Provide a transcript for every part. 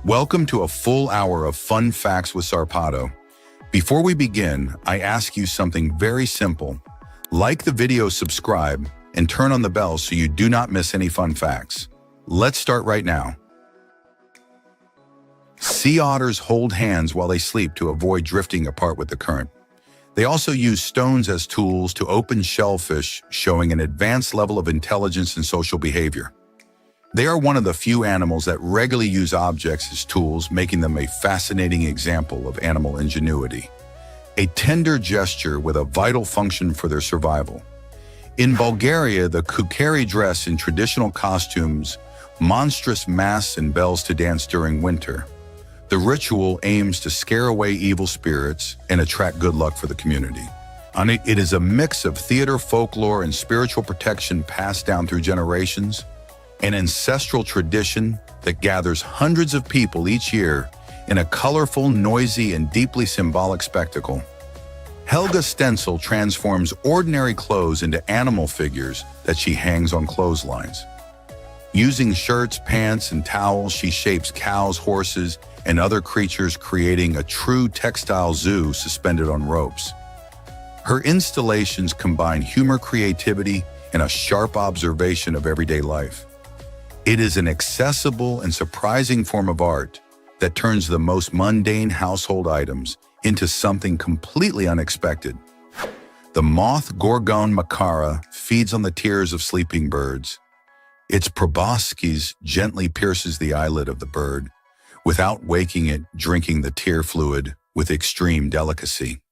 Welcome to a full hour of fun facts with Sarpato. Before we begin, I ask you something very simple. Like the video, subscribe, and turn on the bell so you do not miss any fun facts. Let's start right now. Sea otters hold hands while they sleep to avoid drifting apart with the current. They also use stones as tools to open shellfish, showing an advanced level of intelligence and social behavior. They are one of the few animals that regularly use objects as tools, making them a fascinating example of animal ingenuity. A tender gesture with a vital function for their survival. In Bulgaria, the kukeri dress in traditional costumes, monstrous masks and bells to dance during winter. The ritual aims to scare away evil spirits and attract good luck for the community. It is a mix of theater, folklore, and spiritual protection passed down through generations. An ancestral tradition that gathers hundreds of people each year in a colorful, noisy, and deeply symbolic spectacle. Helga Stencil transforms ordinary clothes into animal figures that she hangs on clotheslines. Using shirts, pants, and towels, she shapes cows, horses, and other creatures, creating a true textile zoo suspended on ropes. Her installations combine humor, creativity, and a sharp observation of everyday life. It is an accessible and surprising form of art that turns the most mundane household items into something completely unexpected. The moth Gorgon macara feeds on the tears of sleeping birds. Its proboscis gently pierces the eyelid of the bird, without waking it, drinking the tear fluid with extreme delicacy.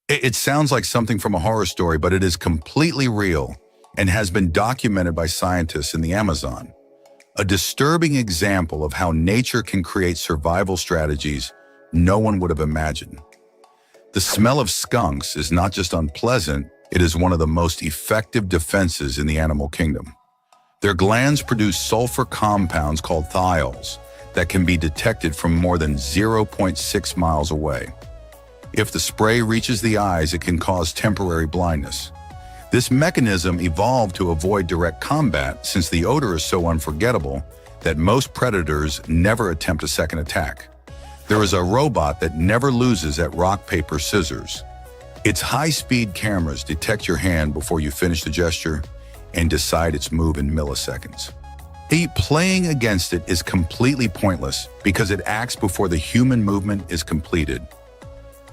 It sounds like something from a horror story, but it is completely real and has been documented by scientists in the Amazon. A disturbing example of how nature can create survival strategies no one would have imagined. The smell of skunks is not just unpleasant, it is one of the most effective defenses in the animal kingdom. Their glands produce sulfur compounds called thiols that can be detected from more than 0.6 miles away. If the spray reaches the eyes, it can cause temporary blindness. This mechanism evolved to avoid direct combat since the odor is so unforgettable that most predators never attempt a second attack. There is a robot that never loses at rock, paper, scissors. Its high-speed cameras detect your hand before you finish the gesture and decide its move in milliseconds. Playing against it is completely pointless because it acts before the human movement is completed.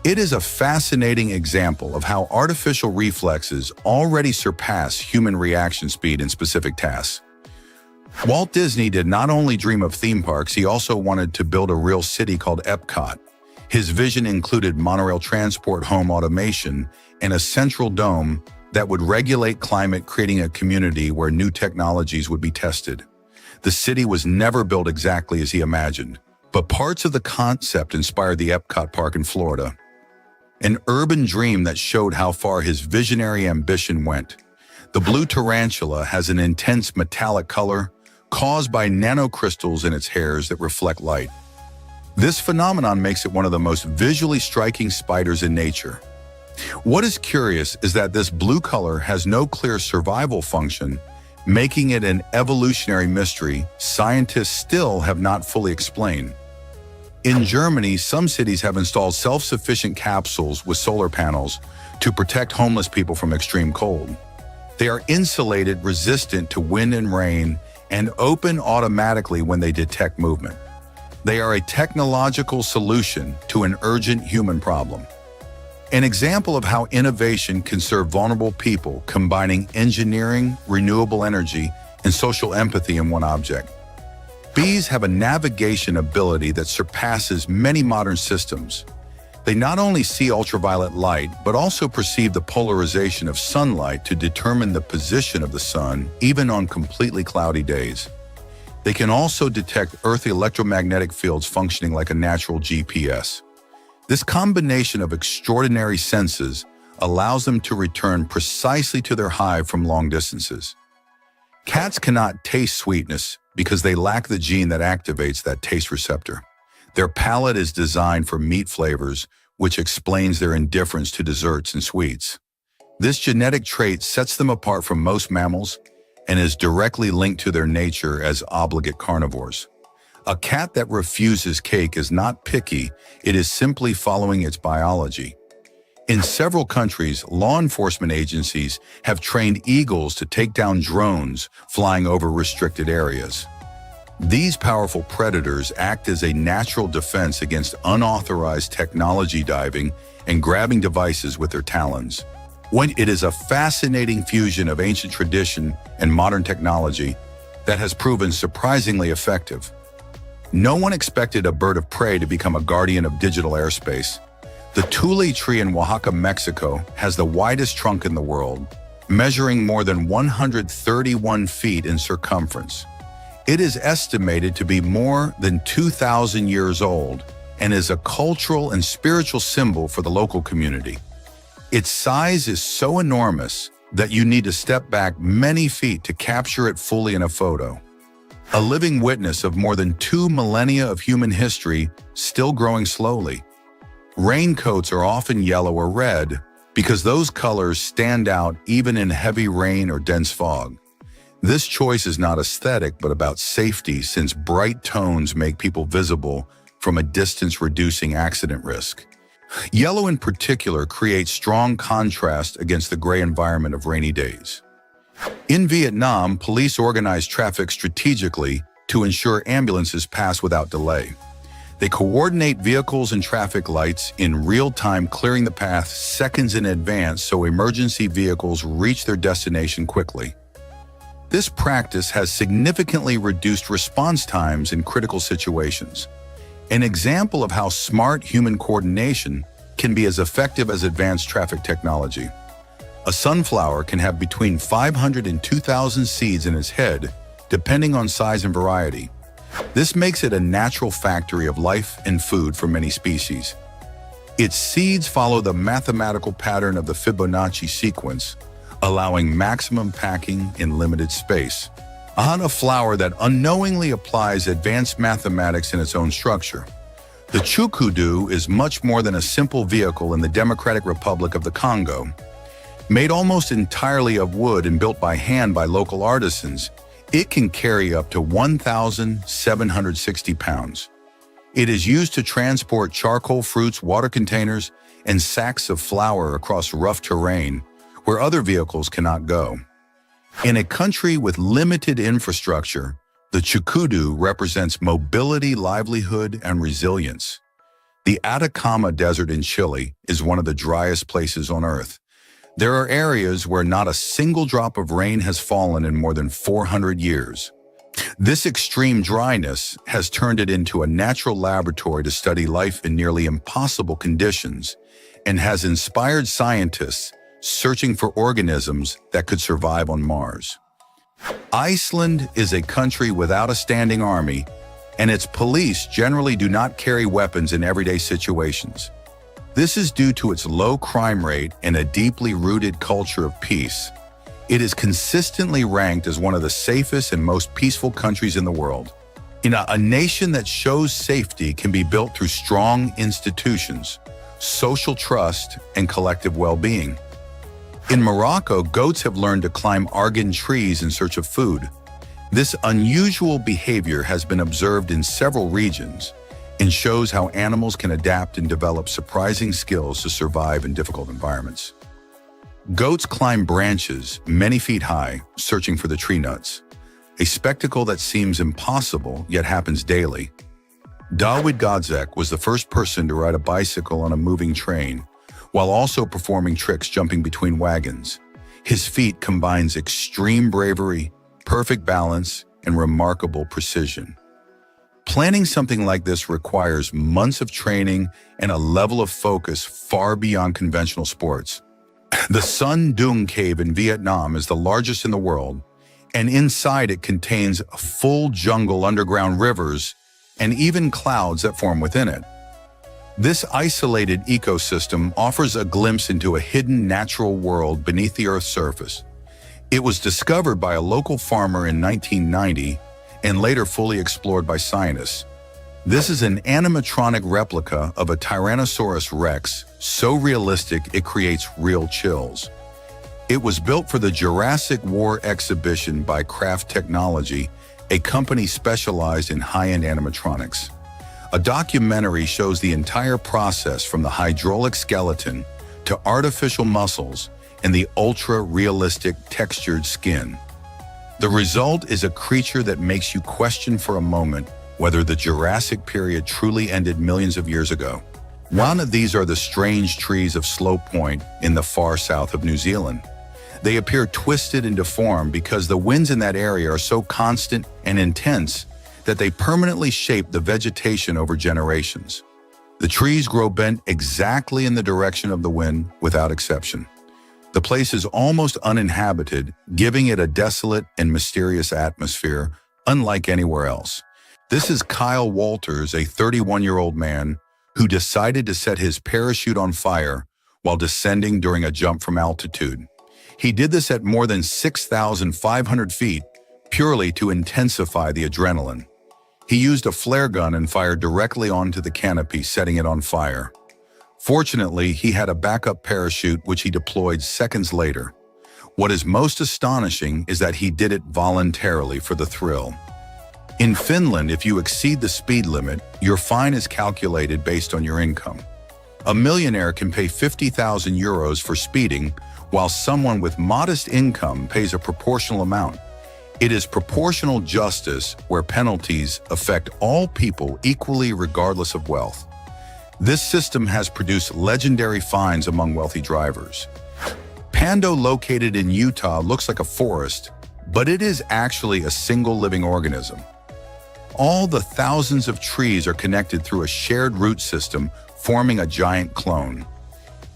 It is a fascinating example of how artificial reflexes already surpass human reaction speed in specific tasks. Walt Disney did not only dream of theme parks, he also wanted to build a real city called Epcot. His vision included monorail transport, home automation, and a central dome that would regulate climate, creating a community where new technologies would be tested. The city was never built exactly as he imagined, but parts of the concept inspired the Epcot Park in Florida. An urban dream that showed how far his visionary ambition went. The blue tarantula has an intense metallic color caused by nanocrystals in its hairs that reflect light. This phenomenon makes it one of the most visually striking spiders in nature. What is curious is that this blue color has no clear survival function, making it an evolutionary mystery scientists still have not fully explained. In Germany, some cities have installed self-sufficient capsules with solar panels to protect homeless people from extreme cold. They are insulated, resistant to wind and rain, and open automatically when they detect movement. They are a technological solution to an urgent human problem. An example of how innovation can serve vulnerable people, combining engineering, renewable energy, and social empathy in one object. Bees have a navigation ability that surpasses many modern systems. They not only see ultraviolet light, but also perceive the polarization of sunlight to determine the position of the sun, even on completely cloudy days. They can also detect Earth electromagnetic fields functioning like a natural GPS. This combination of extraordinary senses allows them to return precisely to their hive from long distances. Cats cannot taste sweetness because they lack the gene that activates that taste receptor. Their palate is designed for meat flavors, which explains their indifference to desserts and sweets. This genetic trait sets them apart from most mammals and is directly linked to their nature as obligate carnivores. A cat that refuses cake is not picky, it is simply following its biology. In several countries, law enforcement agencies have trained eagles to take down drones flying over restricted areas. These powerful predators act as a natural defense against unauthorized technology diving and grabbing devices with their talons. It is a fascinating fusion of ancient tradition and modern technology that has proven surprisingly effective. No one expected a bird of prey to become a guardian of digital airspace. The tule tree in Oaxaca, Mexico, has the widest trunk in the world, measuring more than 131 feet in circumference. It is estimated to be more than 2,000 years old and is a cultural and spiritual symbol for the local community. Its size is so enormous that you need to step back many feet to capture it fully in a photo. A living witness of more than 2 millennia of human history, still growing slowly. Raincoats are often yellow or red because those colors stand out even in heavy rain or dense fog. This choice is not aesthetic but about safety, since bright tones make people visible from a distance, reducing accident risk. Yellow in particular creates strong contrast against the gray environment of rainy days. In Vietnam, police organize traffic strategically to ensure ambulances pass without delay. They coordinate vehicles and traffic lights in real time, clearing the path seconds in advance so emergency vehicles reach their destination quickly. This practice has significantly reduced response times in critical situations. An example of how smart human coordination can be as effective as advanced traffic technology. A sunflower can have between 500 and 2,000 seeds in its head, depending on size and variety. This makes it a natural factory of life and food for many species. Its seeds follow the mathematical pattern of the Fibonacci sequence, allowing maximum packing in limited space. On a flower that unknowingly applies advanced mathematics in its own structure. The chukudu is much more than a simple vehicle in the Democratic Republic of the Congo. Made almost entirely of wood and built by hand by local artisans, it can carry up to 1,760 pounds. It is used to transport charcoal, fruits, water containers, and sacks of flour across rough terrain where other vehicles cannot go. In a country with limited infrastructure, the chukudu represents mobility, livelihood, and resilience. The Atacama Desert in Chile is one of the driest places on Earth. There are areas where not a single drop of rain has fallen in more than 400 years. This extreme dryness has turned it into a natural laboratory to study life in nearly impossible conditions and has inspired scientists searching for organisms that could survive on Mars. Iceland is a country without a standing army, and its police generally do not carry weapons in everyday situations. This is due to its low crime rate and a deeply rooted culture of peace. It is consistently ranked as one of the safest and most peaceful countries in the world. A nation that shows safety can be built through strong institutions, social trust, and collective well-being. In Morocco, goats have learned to climb argan trees in search of food. This unusual behavior has been observed in several regions and shows how animals can adapt and develop surprising skills to survive in difficult environments. Goats climb branches many feet high, searching for the tree nuts, a spectacle that seems impossible yet happens daily. Dawid Godzek was the first person to ride a bicycle on a moving train, while also performing tricks jumping between wagons. His feat combines extreme bravery, perfect balance, and remarkable precision. Planning something like this requires months of training and a level of focus far beyond conventional sports. The Sun Dung Cave in Vietnam is the largest in the world, and inside it contains a full jungle, underground rivers, and even clouds that form within it. This isolated ecosystem offers a glimpse into a hidden natural world beneath the Earth's surface. It was discovered by a local farmer in 1990 and later fully explored by scientists. This is an animatronic replica of a Tyrannosaurus Rex, so realistic it creates real chills. It was built for the Jurassic War exhibition by Craft Technology a company specialized in high-end animatronics. A documentary shows the entire process from the hydraulic skeleton to artificial muscles and the ultra-realistic textured skin. The result is a creature that makes you question for a moment whether the Jurassic period truly ended millions of years ago. One of these are the strange trees of Slope Point in the far south of New Zealand. They appear twisted and deformed because the winds in that area are so constant and intense that they permanently shape the vegetation over generations. The trees grow bent exactly in the direction of the wind without exception. The place is almost uninhabited, giving it a desolate and mysterious atmosphere, unlike anywhere else. This is Kyle Walters, a 31-year-old man who decided to set his parachute on fire while descending during a jump from altitude. He did this at more than 6,500 feet, purely to intensify the adrenaline. He used a flare gun and fired directly onto the canopy, setting it on fire. Fortunately, he had a backup parachute which he deployed seconds later. What is most astonishing is that he did it voluntarily for the thrill. In Finland, if you exceed the speed limit, your fine is calculated based on your income. A millionaire can pay 50,000 euros for speeding, while someone with modest income pays a proportional amount. It is proportional justice where penalties affect all people equally regardless of wealth. This system has produced legendary fines among wealthy drivers. Pando, located in Utah, looks like a forest, but it is actually a single living organism. All the thousands of trees are connected through a shared root system, forming a giant clone.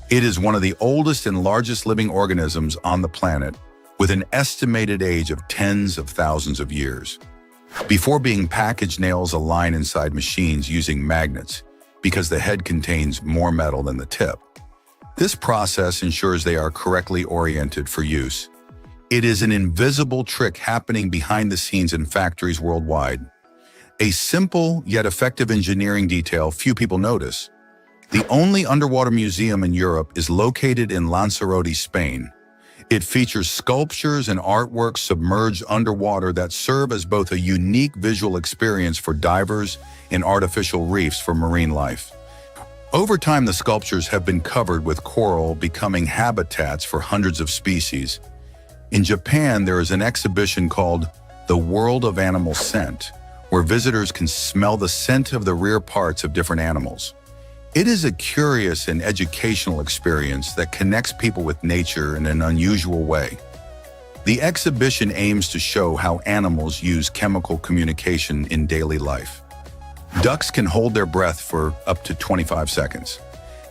It is one of the oldest and largest living organisms on the planet, with an estimated age of tens of thousands of years. Before being packaged, nails align inside machines using magnets, because the head contains more metal than the tip. This process ensures they are correctly oriented for use. It is an invisible trick happening behind the scenes in factories worldwide. A simple yet effective engineering detail few people notice. The only underwater museum in Europe is located in Lanzarote, Spain. It features sculptures and artwork submerged underwater that serve as both a unique visual experience for divers and artificial reefs for marine life. Over time, the sculptures have been covered with coral, becoming habitats for hundreds of species. In Japan, there is an exhibition called The World of Animal Scent, where visitors can smell the scent of the rear parts of different animals. It is a curious and educational experience that connects people with nature in an unusual way. The exhibition aims to show how animals use chemical communication in daily life. Ducks can hold their breath for up to 25 seconds.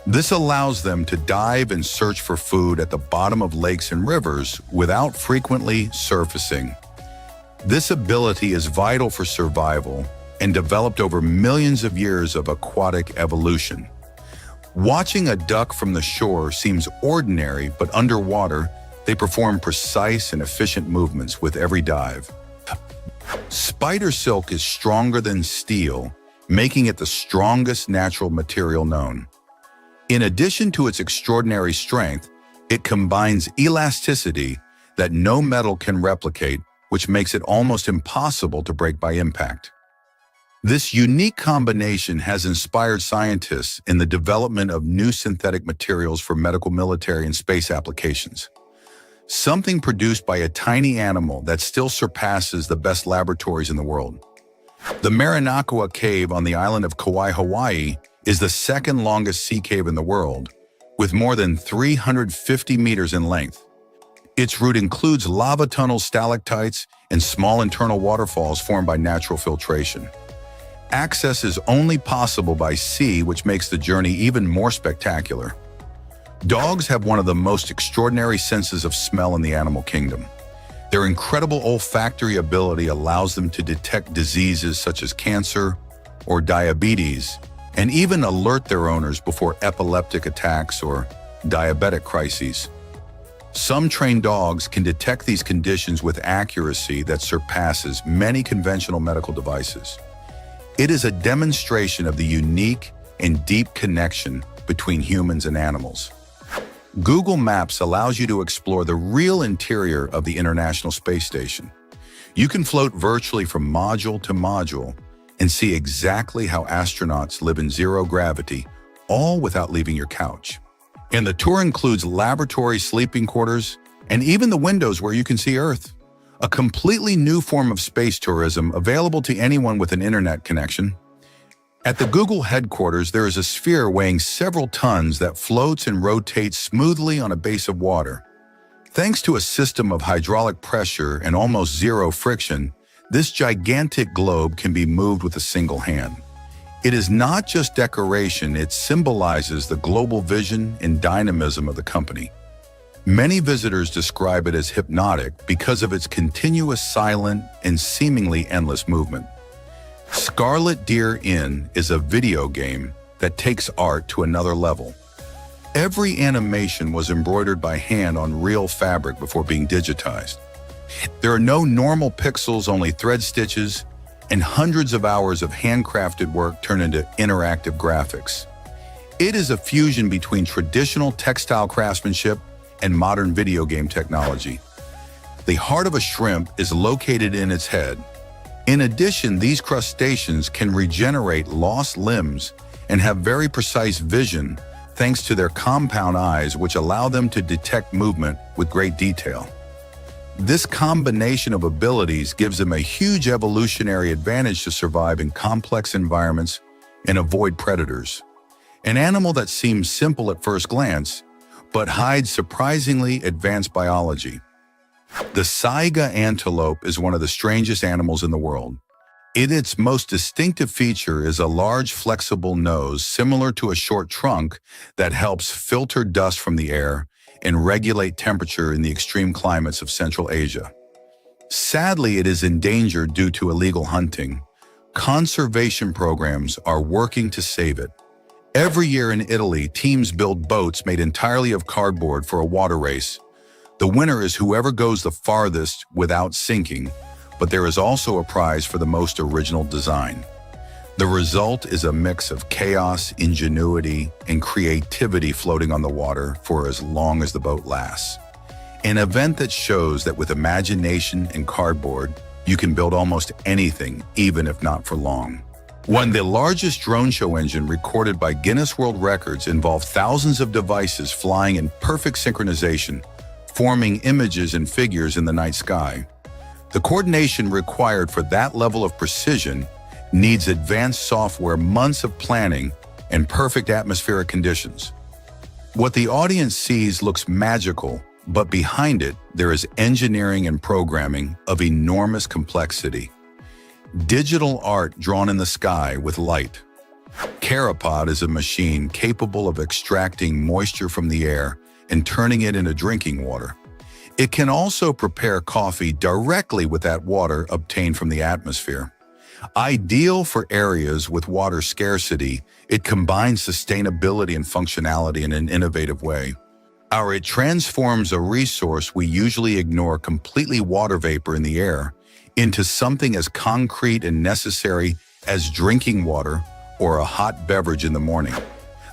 This allows them to dive and search for food at the bottom of lakes and rivers without frequently surfacing. This ability is vital for survival and developed over millions of years of aquatic evolution. Watching a duck from the shore seems ordinary, but underwater, they perform precise and efficient movements with every dive. Spider silk is stronger than steel, making it the strongest natural material known. In addition to its extraordinary strength, it combines elasticity that no metal can replicate, which makes it almost impossible to break by impact. This unique combination has inspired scientists in the development of new synthetic materials for medical, military, and space applications. Something produced by a tiny animal that still surpasses the best laboratories in the world. The Marinakea Cave on the island of Kauai, Hawaii, is the second longest sea cave in the world, with more than 350 meters in length. Its route includes lava tunnels, stalactites, and small internal waterfalls formed by natural filtration. Access is only possible by sea, which makes the journey even more spectacular. Dogs have one of the most extraordinary senses of smell in the animal kingdom. Their incredible olfactory ability allows them to detect diseases such as cancer or diabetes, and even alert their owners before epileptic attacks or diabetic crises. Some trained dogs can detect these conditions with accuracy that surpasses many conventional medical devices. It is a demonstration of the unique and deep connection between humans and animals. Google Maps allows you to explore the real interior of the International Space Station. You can float virtually from module to module and see exactly how astronauts live in zero gravity, all without leaving your couch. And the tour includes laboratory sleeping quarters and even the windows where you can see Earth. A completely new form of space tourism available to anyone with an internet connection. At the Google headquarters, there is a sphere weighing several tons that floats and rotates smoothly on a base of water. Thanks to a system of hydraulic pressure and almost zero friction, this gigantic globe can be moved with a single hand. It is not just decoration, it symbolizes the global vision and dynamism of the company. Many visitors describe it as hypnotic because of its continuous silent and seemingly endless movement. Scarlet Deer Inn is a video game that takes art to another level. Every animation was embroidered by hand on real fabric before being digitized. There are no normal pixels, only thread stitches, and hundreds of hours of handcrafted work turned into interactive graphics. It is a fusion between traditional textile craftsmanship and modern video game technology. The heart of a shrimp is located in its head. In addition, these crustaceans can regenerate lost limbs and have very precise vision thanks to their compound eyes, which allow them to detect movement with great detail. This combination of abilities gives them a huge evolutionary advantage to survive in complex environments and avoid predators. An animal that seems simple at first glance, but hides surprisingly advanced biology. The saiga antelope is one of the strangest animals in the world. Its most distinctive feature is a large, flexible nose similar to a short trunk that helps filter dust from the air and regulate temperature in the extreme climates of Central Asia. Sadly, it is endangered due to illegal hunting. Conservation programs are working to save it. Every year in Italy, teams build boats made entirely of cardboard for a water race. The winner is whoever goes the farthest without sinking, but there is also a prize for the most original design. The result is a mix of chaos, ingenuity, and creativity floating on the water for as long as the boat lasts. An event that shows that with imagination and cardboard, you can build almost anything, even if not for long. The largest drone show engine recorded by Guinness World Records involved thousands of devices flying in perfect synchronization, forming images and figures in the night sky. The coordination required for that level of precision needs advanced software, months of planning, and perfect atmospheric conditions. What the audience sees looks magical, but behind it, there is engineering and programming of enormous complexity. Digital art drawn in the sky with light. Carapod is a machine capable of extracting moisture from the air and turning it into drinking water. It can also prepare coffee directly with that water obtained from the atmosphere. Ideal for areas with water scarcity, it combines sustainability and functionality in an innovative way. It transforms a resource we usually ignore, completely water vapor in the air, into something as concrete and necessary as drinking water or a hot beverage in the morning.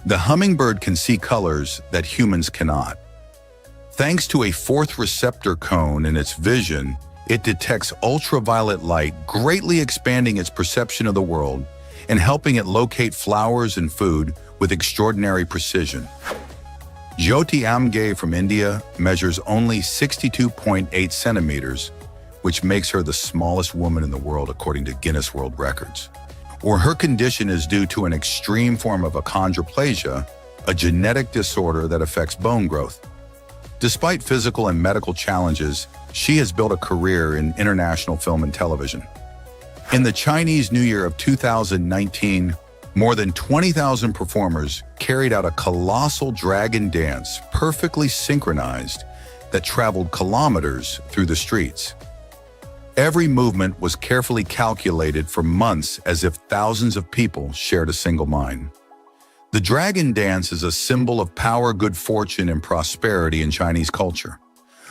The hummingbird can see colors that humans cannot. Thanks to a fourth receptor cone in its vision, it detects ultraviolet light, greatly expanding its perception of the world and helping it locate flowers and food with extraordinary precision. Jyoti Amge from India measures only 62.8 centimeters, which makes her the smallest woman in the world according to Guinness World Records. Her condition is due to an extreme form of achondroplasia, a genetic disorder that affects bone growth. Despite physical and medical challenges, she has built a career in international film and television. In the Chinese New Year of 2019, more than 20,000 performers carried out a colossal dragon dance, perfectly synchronized, that traveled kilometers through the streets. Every movement was carefully calculated for months, as if thousands of people shared a single mind. The dragon dance is a symbol of power, good fortune, and prosperity in Chinese culture.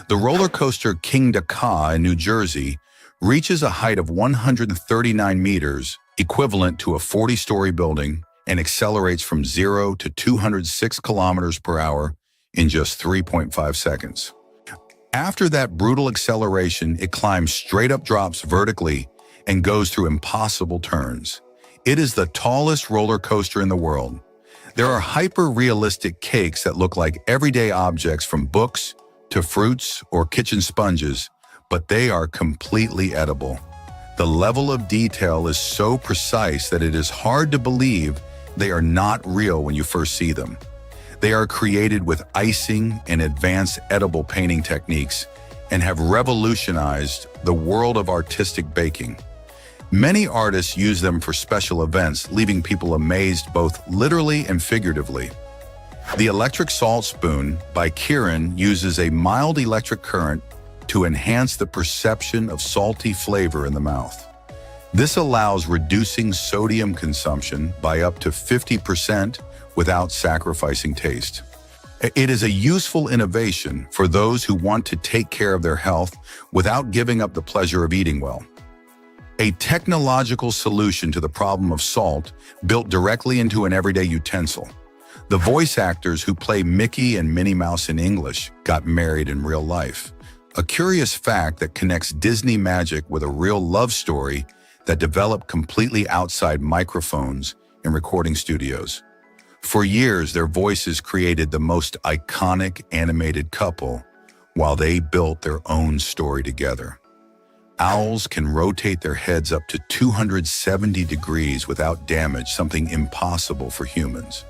The roller coaster King Dakar in New Jersey reaches a height of 139 meters, equivalent to a 40-story building, and accelerates from 0 to 206 kilometers per hour in just 3.5 seconds. After that brutal acceleration, it climbs straight up, drops vertically, and goes through impossible turns. It is the tallest roller coaster in the world. There are hyper-realistic cakes that look like everyday objects, from books to fruits or kitchen sponges, but they are completely edible. The level of detail is so precise that it is hard to believe they are not real when you first see them. They are created with icing and advanced edible painting techniques and have revolutionized the world of artistic baking. Many artists use them for special events, leaving people amazed both literally and figuratively. The electric salt spoon by Kirin uses a mild electric current to enhance the perception of salty flavor in the mouth. This allows reducing sodium consumption by up to 50% without sacrificing taste. It is a useful innovation for those who want to take care of their health without giving up the pleasure of eating well. A technological solution to the problem of salt built directly into an everyday utensil. The voice actors who play Mickey and Minnie Mouse in English got married in real life. A curious fact that connects Disney magic with a real love story that developed completely outside microphones and recording studios. For years, their voices created the most iconic animated couple while they built their own story together. Owls can rotate their heads up to 270 degrees without damage, something impossible for humans.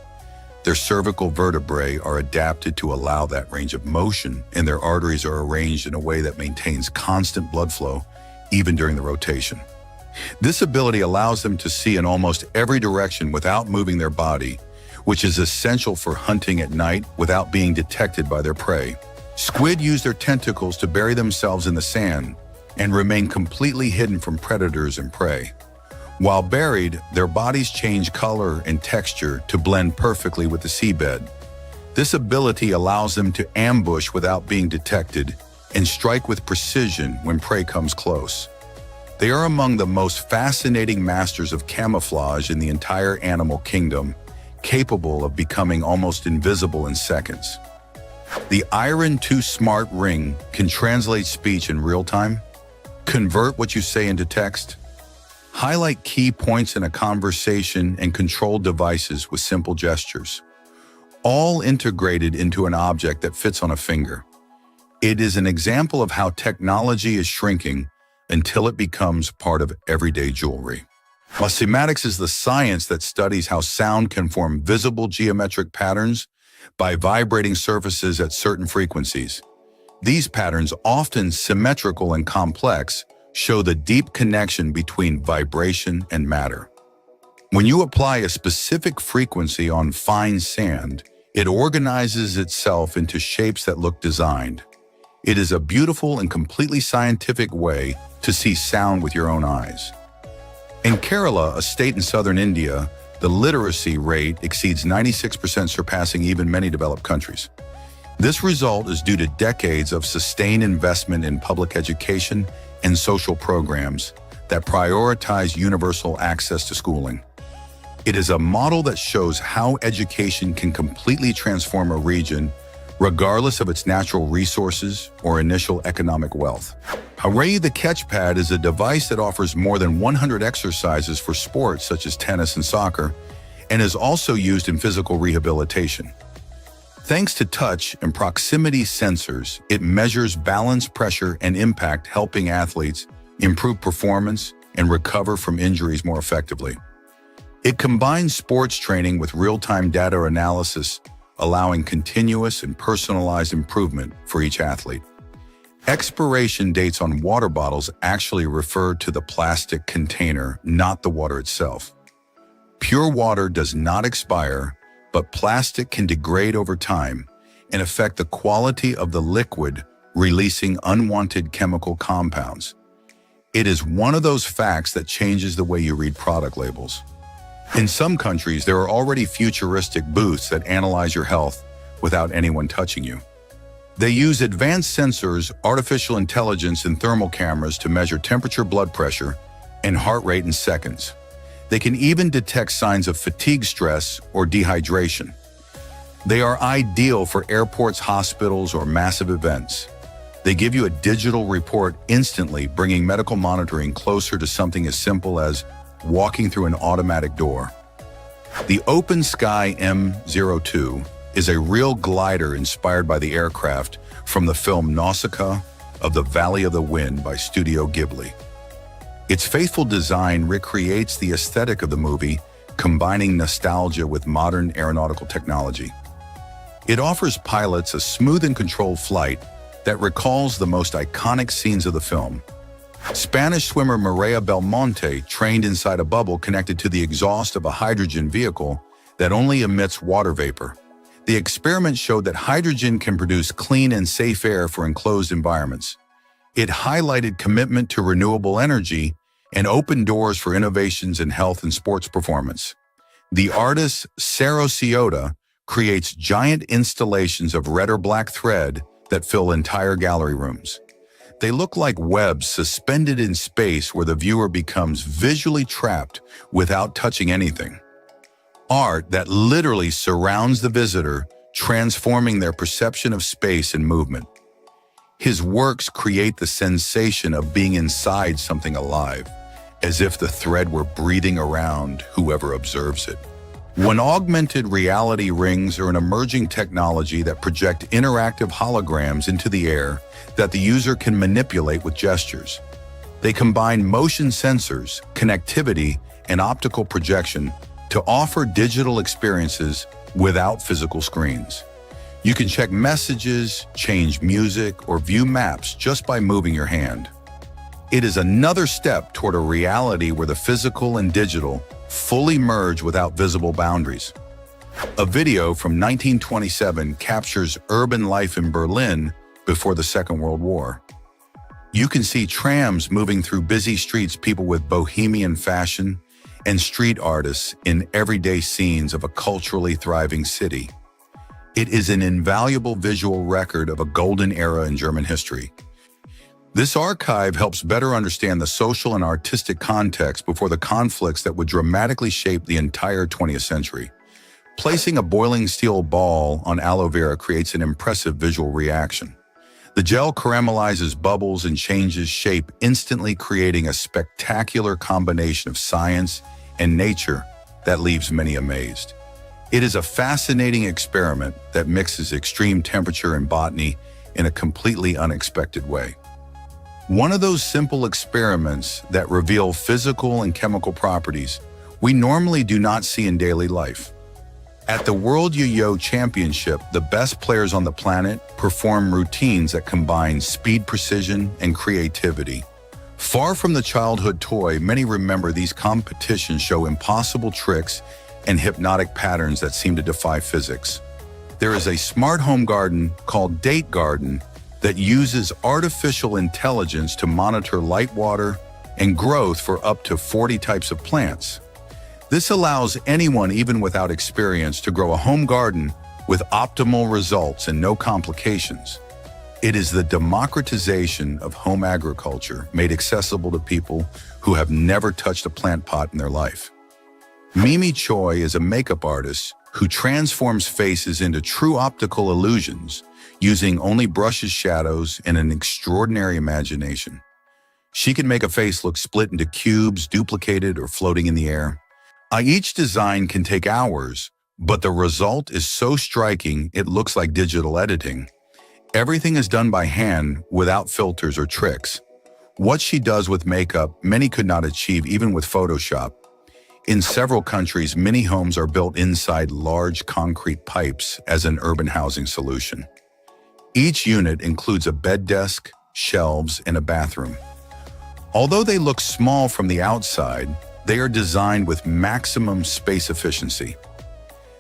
Their cervical vertebrae are adapted to allow that range of motion, and their arteries are arranged in a way that maintains constant blood flow, even during the rotation. This ability allows them to see in almost every direction without moving their body, which is essential for hunting at night without being detected by their prey. Squid use their tentacles to bury themselves in the sand and remain completely hidden from predators and prey. While buried, their bodies change color and texture to blend perfectly with the seabed. This ability allows them to ambush without being detected and strike with precision when prey comes close. They are among the most fascinating masters of camouflage in the entire animal kingdom, capable of becoming almost invisible in seconds. The Iron 2 Smart Ring can translate speech in real time, convert what you say into text, highlight key points in a conversation, and control devices with simple gestures, all integrated into an object that fits on a finger. It is an example of how technology is shrinking until it becomes part of everyday jewelry. While sematics is the science that studies how sound can form visible geometric patterns by vibrating surfaces at certain frequencies. These patterns, often symmetrical and complex, show the deep connection between vibration and matter. When you apply a specific frequency on fine sand, it organizes itself into shapes that look designed. It is a beautiful and completely scientific way to see sound with your own eyes. In Kerala, a state in southern India, the literacy rate exceeds 96%, surpassing even many developed countries. This result is due to decades of sustained investment in public education and social programs that prioritize universal access to schooling. It is a model that shows how education can completely transform a region, regardless of its natural resources or initial economic wealth. Hooray the Catchpad is a device that offers more than 100 exercises for sports such as tennis and soccer, and is also used in physical rehabilitation. Thanks to touch and proximity sensors, it measures balance, pressure, and impact, helping athletes improve performance and recover from injuries more effectively. It combines sports training with real-time data analysis, allowing continuous and personalized improvement for each athlete. Expiration dates on water bottles actually refer to the plastic container, not the water itself. Pure water does not expire, but plastic can degrade over time and affect the quality of the liquid, releasing unwanted chemical compounds. It is one of those facts that changes the way you read product labels. In some countries, there are already futuristic booths that analyze your health without anyone touching you. They use advanced sensors, artificial intelligence, and thermal cameras to measure temperature, blood pressure, and heart rate in seconds. They can even detect signs of fatigue, stress, or dehydration. They are ideal for airports, hospitals, or massive events. They give you a digital report instantly, bringing medical monitoring closer to something as simple as walking through an automatic door. The Open Sky M02 is a real glider inspired by the aircraft from the film Nausicaa of the Valley of the Wind by Studio Ghibli. Its faithful design recreates the aesthetic of the movie, combining nostalgia with modern aeronautical technology. It offers pilots a smooth and controlled flight that recalls the most iconic scenes of the film. Spanish swimmer Mireia Belmonte trained inside a bubble connected to the exhaust of a hydrogen vehicle that only emits water vapor. The experiment showed that hydrogen can produce clean and safe air for enclosed environments. It highlighted commitment to renewable energy and opened doors for innovations in health and sports performance. The artist Saro Ciota creates giant installations of red or black thread that fill entire gallery rooms. They look like webs suspended in space where the viewer becomes visually trapped without touching anything. Art that literally surrounds the visitor, transforming their perception of space and movement. His works create the sensation of being inside something alive, as if the thread were breathing around whoever observes it. When augmented reality rings are an emerging technology that project interactive holograms into the air that the user can manipulate with gestures. They combine motion sensors, connectivity, and optical projection to offer digital experiences without physical screens. You can check messages, change music, or view maps just by moving your hand. It is another step toward a reality where the physical and digital fully merge without visible boundaries. A video from 1927 captures urban life in Berlin before the Second World War. You can see trams moving through busy streets, people with bohemian fashion, and street artists in everyday scenes of a culturally thriving city. It is an invaluable visual record of a golden era in German history. This archive helps better understand the social and artistic context before the conflicts that would dramatically shape the entire 20th century. Placing a boiling steel ball on aloe vera creates an impressive visual reaction. The gel caramelizes bubbles and changes shape, instantly creating a spectacular combination of science and nature that leaves many amazed. It is a fascinating experiment that mixes extreme temperature and botany in a completely unexpected way. One of those simple experiments that reveal physical and chemical properties we normally do not see in daily life. At the World Yo-Yo Championship, the best players on the planet perform routines that combine speed, precision, and creativity. Far from the childhood toy, many remember these competitions show impossible tricks and hypnotic patterns that seem to defy physics. There is a smart home garden called Date Garden that uses artificial intelligence to monitor light, water, and growth for up to 40 types of plants. This allows anyone, even without experience, to grow a home garden with optimal results and no complications. It is the democratization of home agriculture made accessible to people who have never touched a plant pot in their life. Mimi Choi is a makeup artist who transforms faces into true optical illusions using only brushes, shadows, and an extraordinary imagination. She can make a face look split into cubes, duplicated, or floating in the air. Each design can take hours, but the result is so striking it looks like digital editing. Everything is done by hand without filters or tricks. What she does with makeup, many could not achieve even with Photoshop. In several countries, many homes are built inside large concrete pipes as an urban housing solution. Each unit includes a bed desk, shelves, and a bathroom. Although they look small from the outside, they are designed with maximum space efficiency.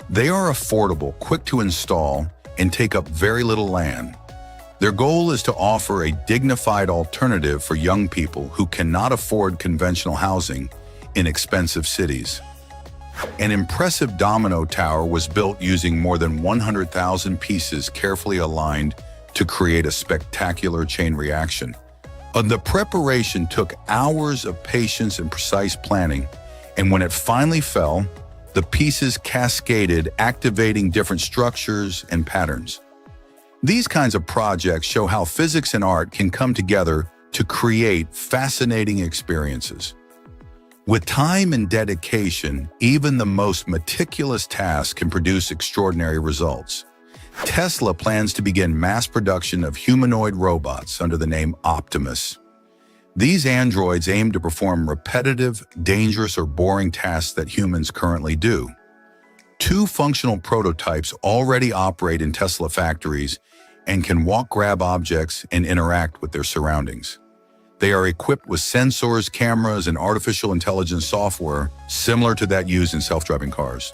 They are affordable, quick to install, and take up very little land. Their goal is to offer a dignified alternative for young people who cannot afford conventional housing in expensive cities. An impressive domino tower was built using more than 100,000 pieces carefully aligned to create a spectacular chain reaction. The preparation took hours of patience and precise planning, and when it finally fell, the pieces cascaded, activating different structures and patterns. These kinds of projects show how physics and art can come together to create fascinating experiences. With time and dedication, even the most meticulous tasks can produce extraordinary results. Tesla plans to begin mass production of humanoid robots under the name Optimus. These androids aim to perform repetitive, dangerous, or boring tasks that humans currently do. Two functional prototypes already operate in Tesla factories and can walk, grab objects, and interact with their surroundings. They are equipped with sensors, cameras, and artificial intelligence software similar to that used in self-driving cars.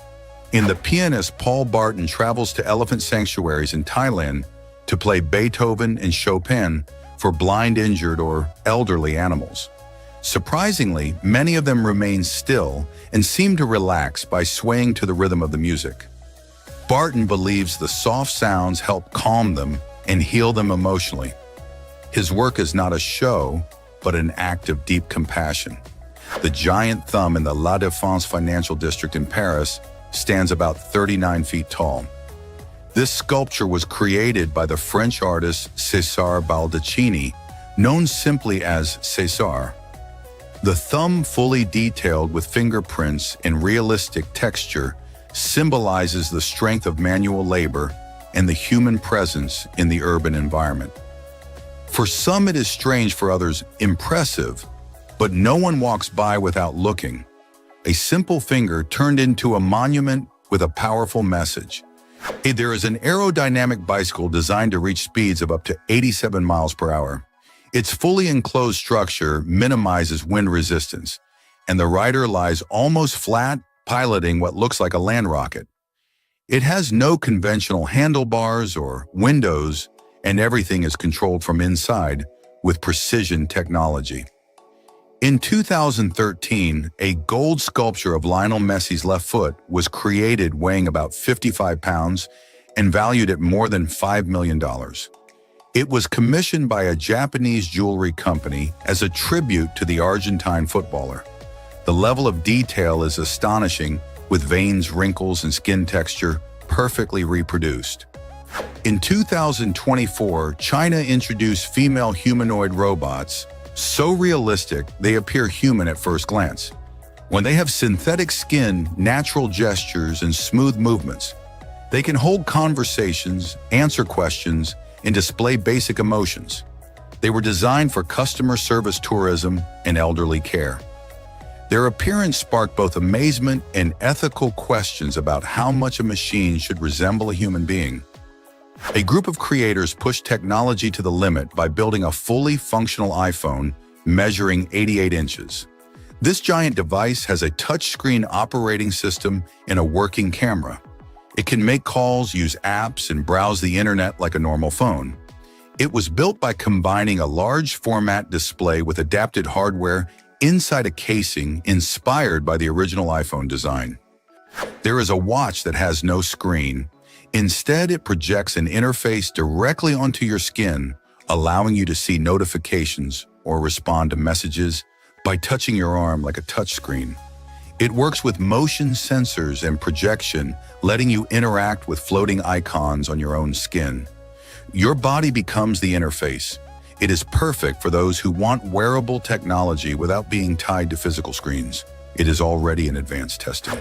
The pianist Paul Barton travels to elephant sanctuaries in Thailand to play Beethoven and Chopin for blind, injured, or elderly animals. Surprisingly, many of them remain still and seem to relax by swaying to the rhythm of the music. Barton believes the soft sounds help calm them and heal them emotionally. His work is not a show, but an act of deep compassion. The giant thumb in the La Défense financial district in Paris stands about 39 feet tall. This sculpture was created by the French artist César Baldacchini, known simply as César. The thumb, fully detailed with fingerprints and realistic texture, symbolizes the strength of manual labor and the human presence in the urban environment. For some, it is strange, for others, impressive, but no one walks by without looking. A simple finger turned into a monument with a powerful message. There is an aerodynamic bicycle designed to reach speeds of up to 87 miles per hour. Its fully enclosed structure minimizes wind resistance, and the rider lies almost flat, piloting what looks like a land rocket. It has no conventional handlebars or windows, and everything is controlled from inside with precision technology. In 2013, a gold sculpture of Lionel Messi's left foot was created, weighing about 55 pounds and valued at more than $5 million. It was commissioned by a Japanese jewelry company as a tribute to the Argentine footballer. The level of detail is astonishing, with veins, wrinkles, and skin texture perfectly reproduced. In 2024, China introduced female humanoid robots, so realistic they appear human at first glance. When they have synthetic skin, natural gestures, and smooth movements, they can hold conversations, answer questions, and display basic emotions. They were designed for customer service, tourism, and elderly care. Their appearance sparked both amazement and ethical questions about how much a machine should resemble a human being. A group of creators pushed technology to the limit by building a fully functional iPhone measuring 88 inches. This giant device has a touchscreen operating system and a working camera. It can make calls, use apps, and browse the internet like a normal phone. It was built by combining a large format display with adapted hardware inside a casing inspired by the original iPhone design. There is a watch that has no screen. Instead, it projects an interface directly onto your skin, allowing you to see notifications or respond to messages by touching your arm like a touchscreen. It works with motion sensors and projection, letting you interact with floating icons on your own skin. Your body becomes the interface. It is perfect for those who want wearable technology without being tied to physical screens. It is already in advanced testing.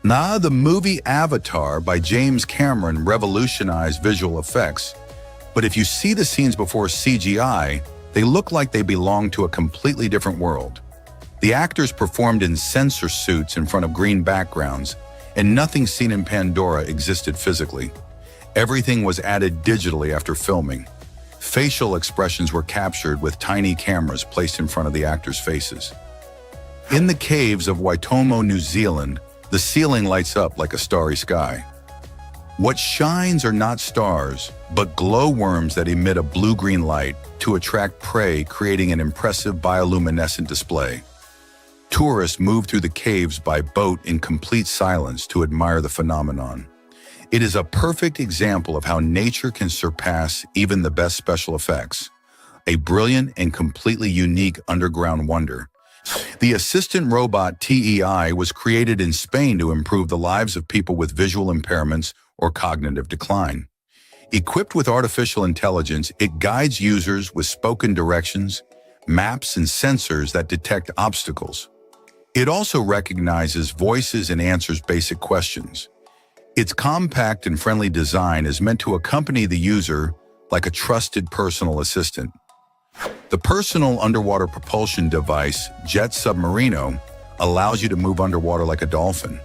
The movie Avatar by James Cameron revolutionized visual effects, but if you see the scenes before CGI, they look like they belong to a completely different world. The actors performed in sensor suits in front of green backgrounds, and nothing seen in Pandora existed physically. Everything was added digitally after filming. Facial expressions were captured with tiny cameras placed in front of the actors' faces. In the caves of Waitomo, New Zealand, the ceiling lights up like a starry sky. What shines are not stars, but glowworms that emit a blue-green light to attract prey, creating an impressive bioluminescent display. Tourists move through the caves by boat in complete silence to admire the phenomenon. It is a perfect example of how nature can surpass even the best special effects. A brilliant and completely unique underground wonder. The assistant robot TEI was created in Spain to improve the lives of people with visual impairments or cognitive decline. Equipped with artificial intelligence, it guides users with spoken directions, maps, and sensors that detect obstacles. It also recognizes voices and answers basic questions. Its compact and friendly design is meant to accompany the user like a trusted personal assistant. The personal underwater propulsion device, Jet Submarino, allows you to move underwater like a dolphin.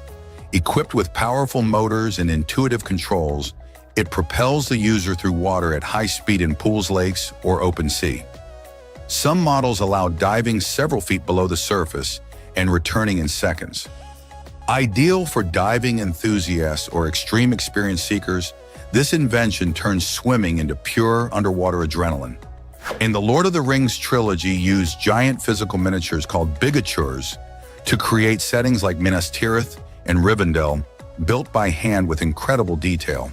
Equipped with powerful motors and intuitive controls, it propels the user through water at high speed in pools, lakes, or open sea. Some models allow diving several feet below the surface and returning in seconds. Ideal for diving enthusiasts or extreme experience seekers, this invention turns swimming into pure underwater adrenaline. In the Lord of the Rings trilogy used giant physical miniatures called bigatures to create settings like Minas Tirith and Rivendell, built by hand with incredible detail.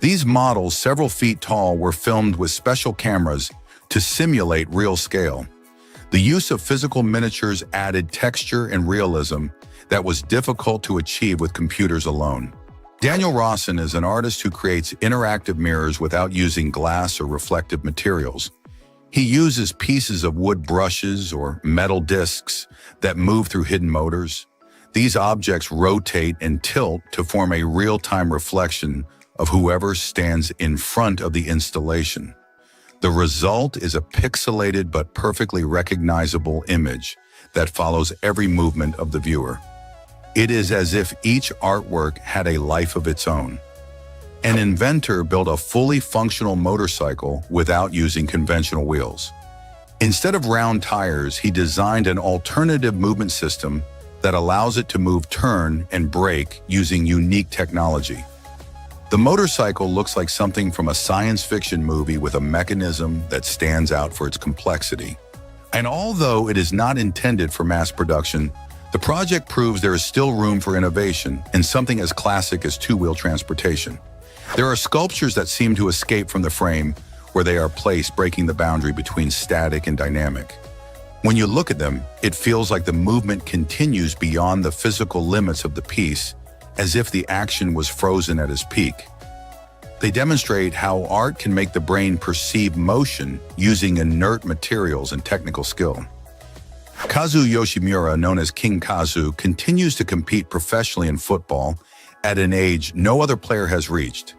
These models, several feet tall, were filmed with special cameras to simulate real scale. The use of physical miniatures added texture and realism that was difficult to achieve with computers alone. Daniel Rawson is an artist who creates interactive mirrors without using glass or reflective materials. He uses pieces of wood brushes or metal discs that move through hidden motors. These objects rotate and tilt to form a real-time reflection of whoever stands in front of the installation. The result is a pixelated but perfectly recognizable image that follows every movement of the viewer. It is as if each artwork had a life of its own. An inventor built a fully functional motorcycle without using conventional wheels. Instead of round tires, he designed an alternative movement system that allows it to move, turn, and brake using unique technology. The motorcycle looks like something from a science fiction movie with a mechanism that stands out for its complexity. And although it is not intended for mass production, the project proves there is still room for innovation in something as classic as two-wheel transportation. There are sculptures that seem to escape from the frame where they are placed, breaking the boundary between static and dynamic. When you look at them, it feels like the movement continues beyond the physical limits of the piece, as if the action was frozen at its peak. They demonstrate how art can make the brain perceive motion using inert materials and technical skill. Kazu Yoshimura, known as King Kazu, continues to compete professionally in football at an age no other player has reached.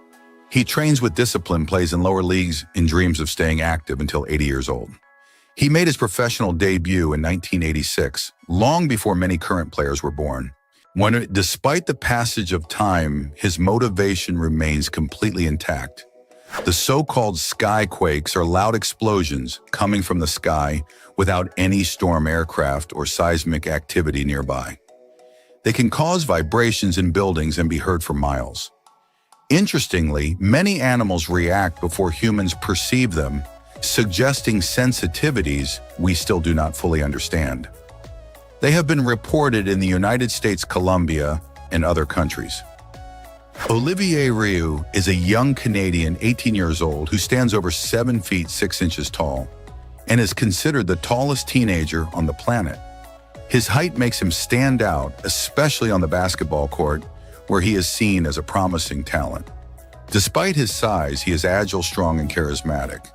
He trains with discipline, plays in lower leagues, and dreams of staying active until 80 years old. He made his professional debut in 1986, long before many current players were born. Despite the passage of time, his motivation remains completely intact. The so-called skyquakes are loud explosions coming from the sky without any storm aircraft or seismic activity nearby. They can cause vibrations in buildings and be heard for miles. Interestingly, many animals react before humans perceive them, suggesting sensitivities we still do not fully understand. They have been reported in the United States, Colombia, and other countries. Olivier Rioux is a young Canadian, 18 years old, who stands over 7 feet 6 inches tall and is considered the tallest teenager on the planet. His height makes him stand out, especially on the basketball court, where he is seen as a promising talent. Despite his size, he is agile, strong, and charismatic.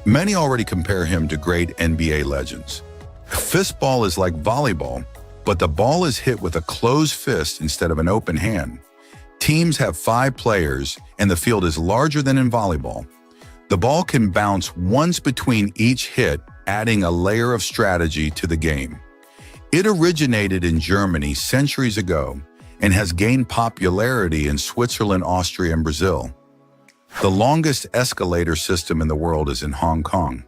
Many already compare him to great NBA legends. Fistball is like volleyball, but the ball is hit with a closed fist instead of an open hand. Teams have 5 players, and the field is larger than in volleyball. The ball can bounce once between each hit, adding a layer of strategy to the game. It originated in Germany centuries ago and has gained popularity in Switzerland, Austria, and Brazil. The longest escalator system in the world is in Hong Kong.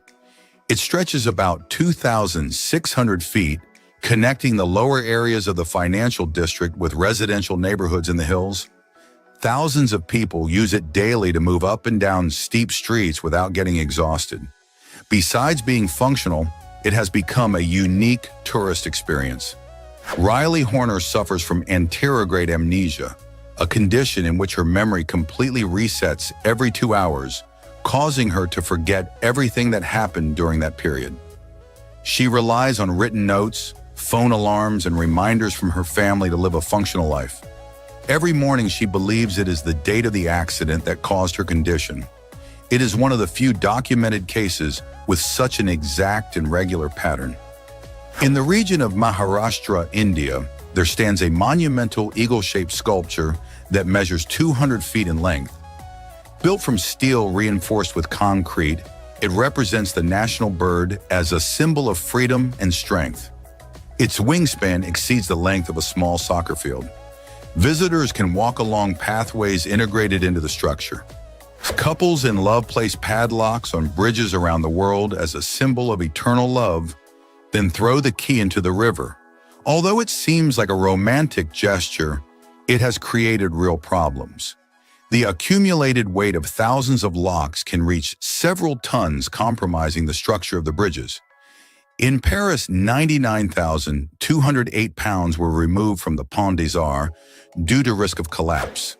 It stretches about 2,600 feet, connecting the lower areas of the financial district with residential neighborhoods in the hills. Thousands of people use it daily to move up and down steep streets without getting exhausted. Besides being functional, it has become a unique tourist experience. Riley Horner suffers from anterograde amnesia, a condition in which her memory completely resets every 2 hours, causing her to forget everything that happened during that period. She relies on written notes, phone alarms, and reminders from her family to live a functional life. Every morning she believes it is the date of the accident that caused her condition. It is one of the few documented cases with such an exact and regular pattern. In the region of Maharashtra, India, there stands a monumental eagle-shaped sculpture that measures 200 feet in length. Built from steel reinforced with concrete, it represents the national bird as a symbol of freedom and strength. Its wingspan exceeds the length of a small soccer field. Visitors can walk along pathways integrated into the structure. Couples in love place padlocks on bridges around the world as a symbol of eternal love, then throw the key into the river. Although it seems like a romantic gesture, it has created real problems. The accumulated weight of thousands of locks can reach several tons, compromising the structure of the bridges. In Paris, 99,208 pounds were removed from the Pont des Arts due to risk of collapse.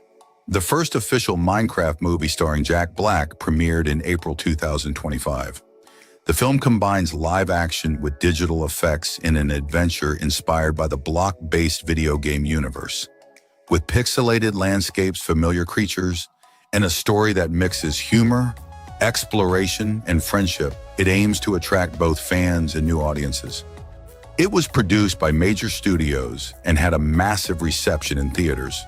The first official Minecraft movie starring Jack Black premiered in April 2025. The film combines live action with digital effects in an adventure inspired by the block-based video game universe. With pixelated landscapes, familiar creatures, and a story that mixes humor, exploration, and friendship, it aims to attract both fans and new audiences. It was produced by major studios and had a massive reception in theaters.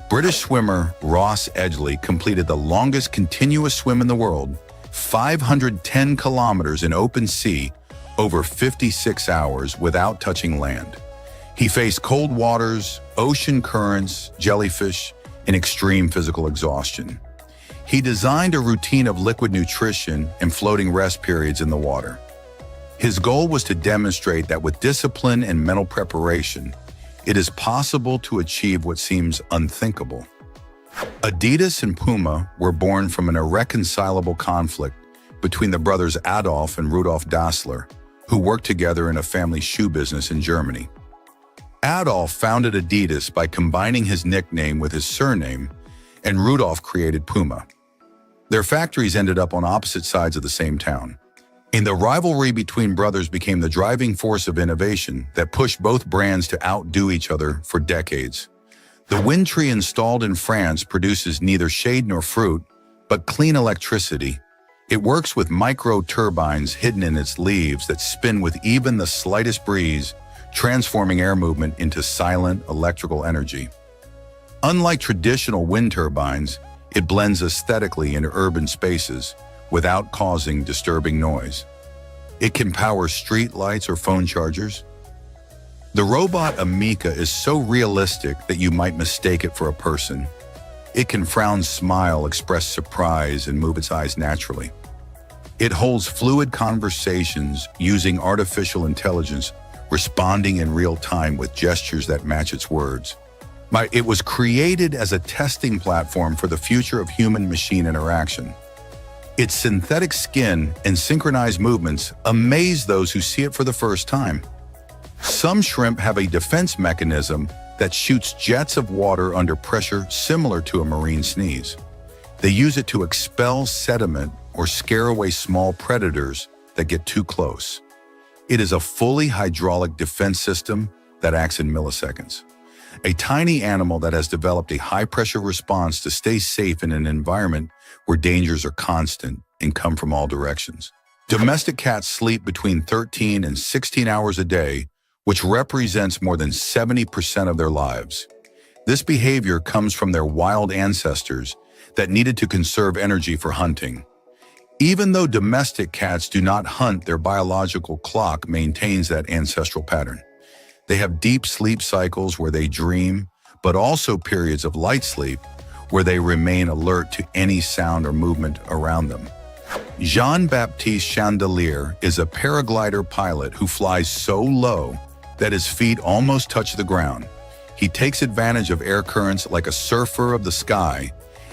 British swimmer Ross Edgley completed the longest continuous swim in the world, 510 kilometers in open sea, over 56 hours without touching land. He faced cold waters, ocean currents, jellyfish, and extreme physical exhaustion. He designed a routine of liquid nutrition and floating rest periods in the water. His goal was to demonstrate that with discipline and mental preparation, it is possible to achieve what seems unthinkable. Adidas and Puma were born from an irreconcilable conflict between the brothers Adolf and Rudolf Dassler, who worked together in a family shoe business in Germany. Adolf founded Adidas by combining his nickname with his surname, and Rudolf created Puma. Their factories ended up on opposite sides of the same town. And the rivalry between brothers became the driving force of innovation that pushed both brands to outdo each other for decades. The wind tree installed in France produces neither shade nor fruit, but clean electricity. It works with micro-turbines hidden in its leaves that spin with even the slightest breeze, transforming air movement into silent electrical energy. Unlike traditional wind turbines, it blends aesthetically into urban spaces without causing disturbing noise. It can power street lights or phone chargers. The robot Amica is so realistic that you might mistake it for a person. It can frown, smile, express surprise, and move its eyes naturally. It holds fluid conversations using artificial intelligence, responding in real time with gestures that match its words. It was created as a testing platform for the future of human-machine interaction. Its synthetic skin and synchronized movements amaze those who see it for the first time. Some shrimp have a defense mechanism that shoots jets of water under pressure similar to a marine sneeze. They use it to expel sediment or scare away small predators that get too close. It is a fully hydraulic defense system that acts in milliseconds. A tiny animal that has developed a high-pressure response to stay safe in an environment where dangers are constant and come from all directions. Domestic cats sleep between 13 and 16 hours a day, which represents more than 70% of their lives. This behavior comes from their wild ancestors that needed to conserve energy for hunting. Even though domestic cats do not hunt, their biological clock maintains that ancestral pattern. They have deep sleep cycles where they dream, but also periods of light sleep where they remain alert to any sound or movement around them. Jean-Baptiste Chandelier is a paraglider pilot who flies so low that his feet almost touch the ground. He takes advantage of air currents like a surfer of the sky,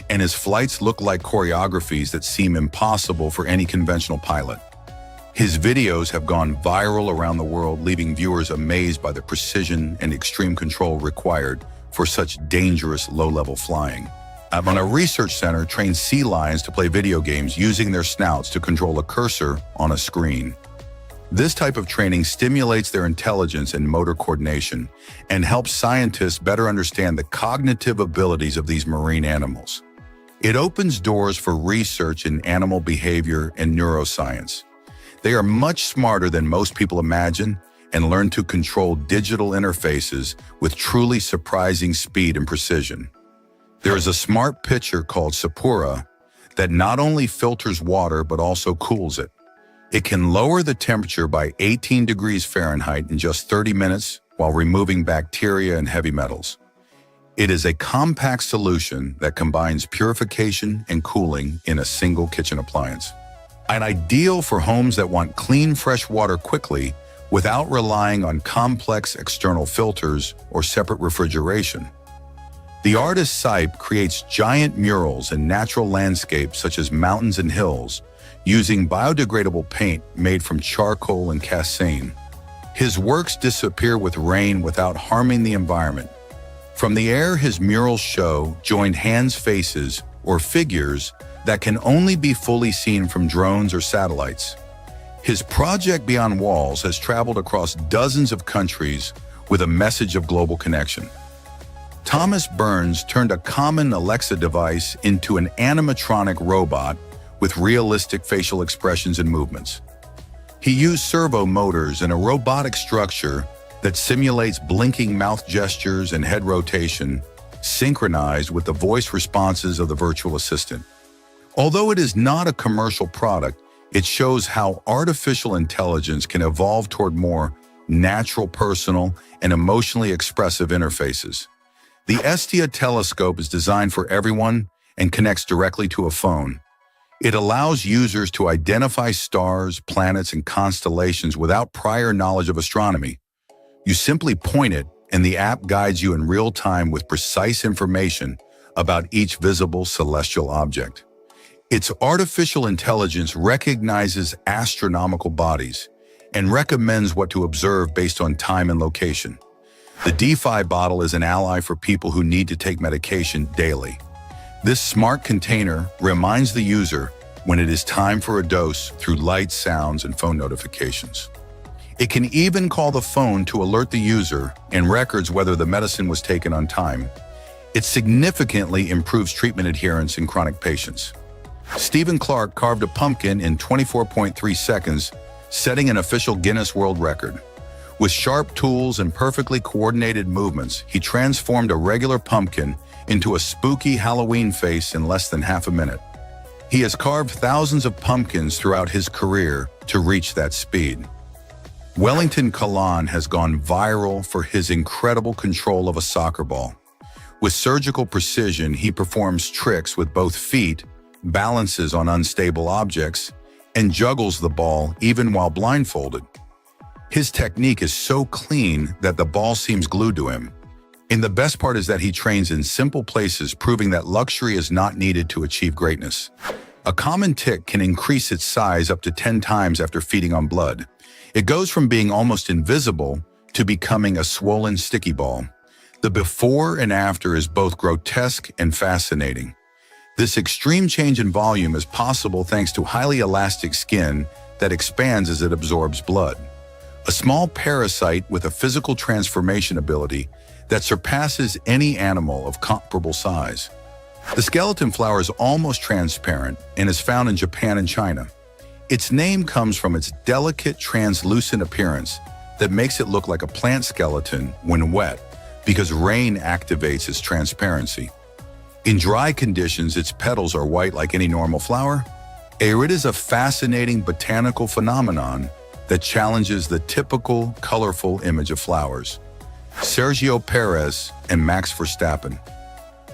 and his flights look like choreographies that seem impossible for any conventional pilot. His videos have gone viral around the world, leaving viewers amazed by the precision and extreme control required for such dangerous low-level flying. A research center trains sea lions to play video games using their snouts to control a cursor on a screen. This type of training stimulates their intelligence and motor coordination and helps scientists better understand the cognitive abilities of these marine animals. It opens doors for research in animal behavior and neuroscience. They are much smarter than most people imagine and learn to control digital interfaces with truly surprising speed and precision. There is a smart pitcher called Sapura that not only filters water but also cools it. It can lower the temperature by 18 degrees Fahrenheit in just 30 minutes while removing bacteria and heavy metals. It is a compact solution that combines purification and cooling in a single kitchen appliance. An ideal for homes that want clean, fresh water quickly without relying on complex external filters or separate refrigeration. The artist Sipe creates giant murals in natural landscapes such as mountains and hills, using biodegradable paint made from charcoal and cassine. His works disappear with rain without harming the environment. From the air, his murals show joined hands, faces, or figures that can only be fully seen from drones or satellites. His project Beyond Walls has traveled across dozens of countries with a message of global connection. Thomas Burns turned a common Alexa device into an animatronic robot with realistic facial expressions and movements. He used servo motors and a robotic structure that simulates blinking mouth gestures and head rotation, synchronized with the voice responses of the virtual assistant. Although it is not a commercial product, it shows how artificial intelligence can evolve toward more natural, personal, and emotionally expressive interfaces. The Estia telescope is designed for everyone and connects directly to a phone. It allows users to identify stars, planets, and constellations without prior knowledge of astronomy. You simply point it, and the app guides you in real time with precise information about each visible celestial object. Its artificial intelligence recognizes astronomical bodies and recommends what to observe based on time and location. The DeFi bottle is an ally for people who need to take medication daily. This smart container reminds the user when it is time for a dose through lights, sounds, and phone notifications. It can even call the phone to alert the user and records whether the medicine was taken on time. It significantly improves treatment adherence in chronic patients. Stephen Clark carved a pumpkin in 24.3 seconds, setting an official Guinness World Record. With sharp tools and perfectly coordinated movements, he transformed a regular pumpkin into a spooky Halloween face in less than half a minute. He has carved thousands of pumpkins throughout his career to reach that speed. Wellington Kalan has gone viral for his incredible control of a soccer ball. With surgical precision, he performs tricks with both feet, balances on unstable objects, and juggles the ball even while blindfolded. His technique is so clean that the ball seems glued to him. And the best part is that he trains in simple places, proving that luxury is not needed to achieve greatness. A common tick can increase its size up to 10 times after feeding on blood. It goes from being almost invisible to becoming a swollen, sticky ball. The before and after is both grotesque and fascinating. This extreme change in volume is possible thanks to highly elastic skin that expands as it absorbs blood. A small parasite with a physical transformation ability that surpasses any animal of comparable size. The skeleton flower is almost transparent and is found in Japan and China. Its name comes from its delicate, translucent appearance that makes it look like a plant skeleton when wet, because rain activates its transparency. In dry conditions, its petals are white like any normal flower. It is a fascinating botanical phenomenon that challenges the typical, colorful image of flowers. Sergio Perez and Max Verstappen.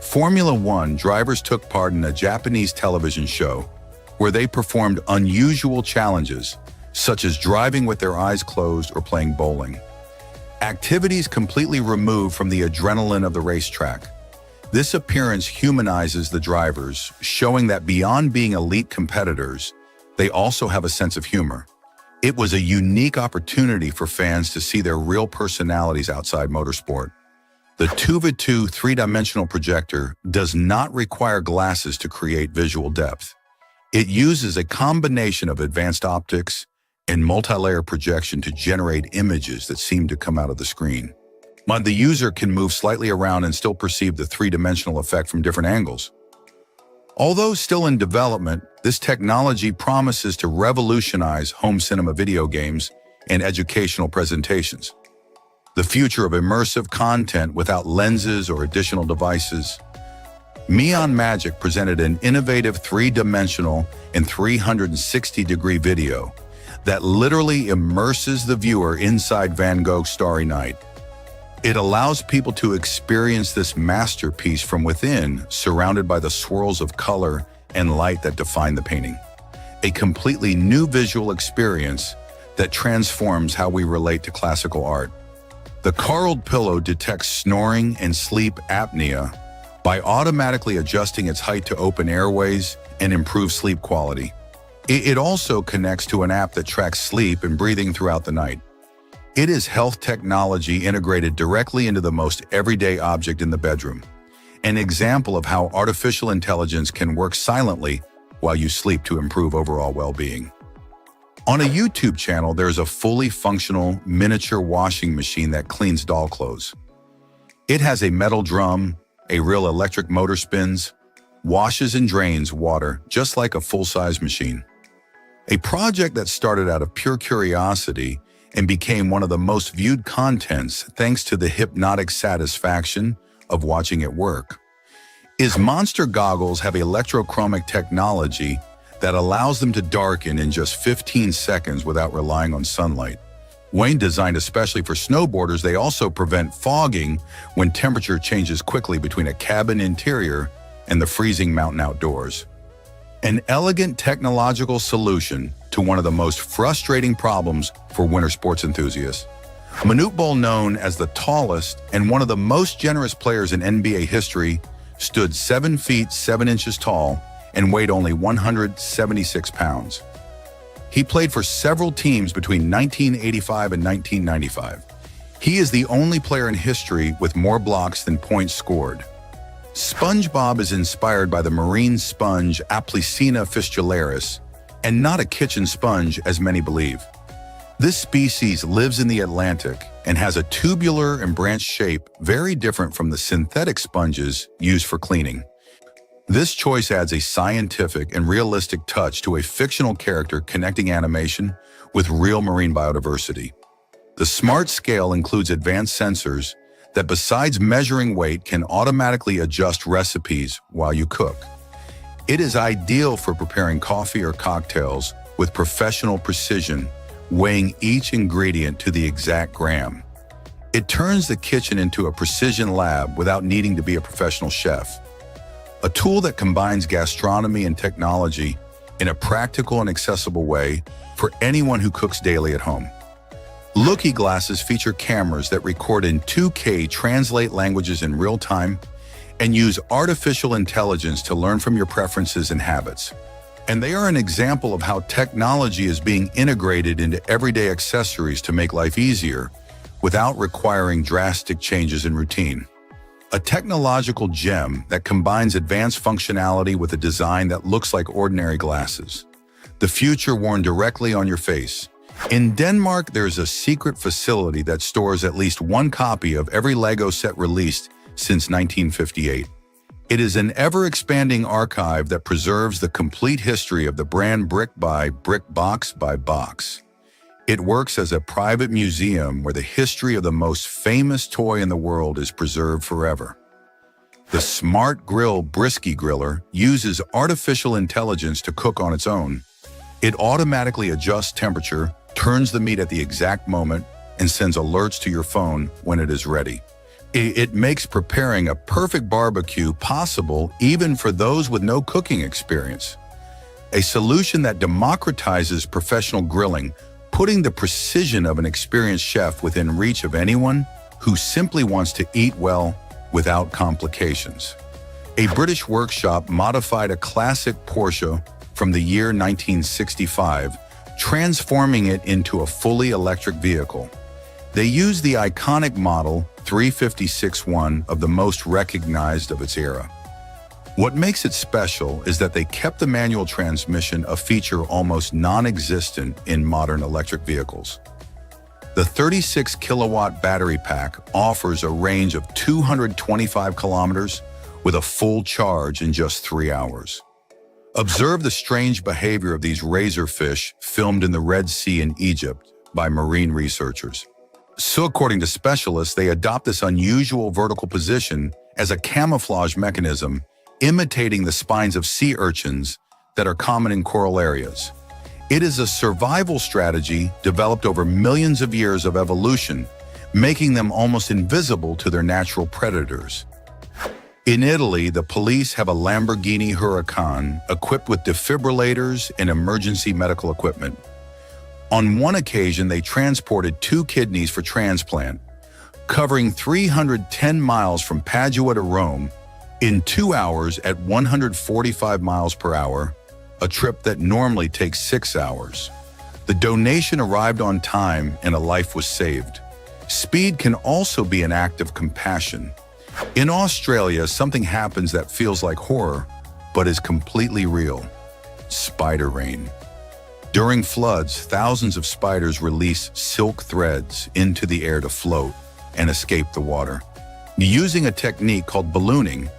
Formula One drivers took part in a Japanese television show where they performed unusual challenges, such as driving with their eyes closed or playing bowling. Activities completely removed from the adrenaline of the racetrack. This appearance humanizes the drivers, showing that beyond being elite competitors, they also have a sense of humor. It was a unique opportunity for fans to see their real personalities outside motorsport. The 2x2 three-dimensional projector does not require glasses to create visual depth. It uses a combination of advanced optics, and multi-layer projection to generate images that seem to come out of the screen. But the user can move slightly around and still perceive the three-dimensional effect from different angles. Although still in development, this technology promises to revolutionize home cinema video games and educational presentations. The future of immersive content without lenses or additional devices. Meon Magic presented an innovative three-dimensional and 360-degree video that literally immerses the viewer inside Van Gogh's Starry Night. It allows people to experience this masterpiece from within, surrounded by the swirls of color and light that define the painting. A completely new visual experience that transforms how we relate to classical art. The Carled Pillow detects snoring and sleep apnea by automatically adjusting its height to open airways and improve sleep quality. It also connects to an app that tracks sleep and breathing throughout the night. It is health technology integrated directly into the most everyday object in the bedroom, an example of how artificial intelligence can work silently while you sleep to improve overall well-being. On a YouTube channel, there's a fully functional miniature washing machine that cleans doll clothes. It has a metal drum, a real electric motor spins, washes and drains water just like a full-size machine. A project that started out of pure curiosity and became one of the most viewed contents thanks to the hypnotic satisfaction of watching it work. His monster goggles have electrochromic technology that allows them to darken in just 15 seconds without relying on sunlight. When designed especially for snowboarders, they also prevent fogging when temperature changes quickly between a cabin interior and the freezing mountain outdoors. An elegant technological solution to one of the most frustrating problems for winter sports enthusiasts. Manute Bol, known as the tallest and one of the most generous players in NBA history, stood 7 feet 7 inches tall and weighed only 176 pounds. He played for several teams between 1985 and 1995. He is the only player in history with more blocks than points scored. SpongeBob is inspired by the marine sponge Aplycina fistularis, and not a kitchen sponge as many believe. This species lives in the Atlantic and has a tubular and branched shape very different from the synthetic sponges used for cleaning. This choice adds a scientific and realistic touch to a fictional character connecting animation with real marine biodiversity. The Smart Scale includes advanced sensors that, besides measuring weight, can automatically adjust recipes while you cook. It is ideal for preparing coffee or cocktails with professional precision, weighing each ingredient to the exact gram. It turns the kitchen into a precision lab without needing to be a professional chef. A tool that combines gastronomy and technology in a practical and accessible way for anyone who cooks daily at home. Looky glasses feature cameras that record in 2K, translate languages in real time, and use artificial intelligence to learn from your preferences and habits. And they are an example of how technology is being integrated into everyday accessories to make life easier without requiring drastic changes in routine. A technological gem that combines advanced functionality with a design that looks like ordinary glasses. The future worn directly on your face. In Denmark, there's a secret facility that stores at least one copy of every Lego set released since 1958. It is an ever-expanding archive that preserves the complete history of the brand brick by brick, box by box. It works as a private museum where the history of the most famous toy in the world is preserved forever. The Smart Grill Brisky Griller uses artificial intelligence to cook on its own. It automatically adjusts temperature, turns the meat at the exact moment, and sends alerts to your phone when it is ready. It makes preparing a perfect barbecue possible even for those with no cooking experience. A solution that democratizes professional grilling, putting the precision of an experienced chef within reach of anyone who simply wants to eat well without complications. A British workshop modified a classic Porsche from the year 1965, transforming it into a fully electric vehicle. They used the iconic model 356-1 of the most recognized of its era. What makes it special is that they kept the manual transmission a feature almost non-existent in modern electric vehicles. The 36 kilowatt battery pack offers a range of 225 kilometers with a full charge in just 3 hours. Observe the strange behavior of these razorfish filmed in the Red Sea in Egypt by marine researchers. So according to specialists, they adopt this unusual vertical position as a camouflage mechanism, imitating the spines of sea urchins that are common in coral areas. It is a survival strategy developed over millions of years of evolution, making them almost invisible to their natural predators. In Italy, the police have a Lamborghini Huracan equipped with defibrillators and emergency medical equipment. On one occasion, they transported 2 kidneys for transplant, covering 310 miles from Padua to Rome in 2 hours at 145 miles per hour, a trip that normally takes 6 hours. The donation arrived on time and a life was saved. Speed can also be an act of compassion. In Australia, something happens that feels like horror, but is completely real. Spider rain. During floods, thousands of spiders release silk threads into the air to float and escape the water. Using a technique called ballooning,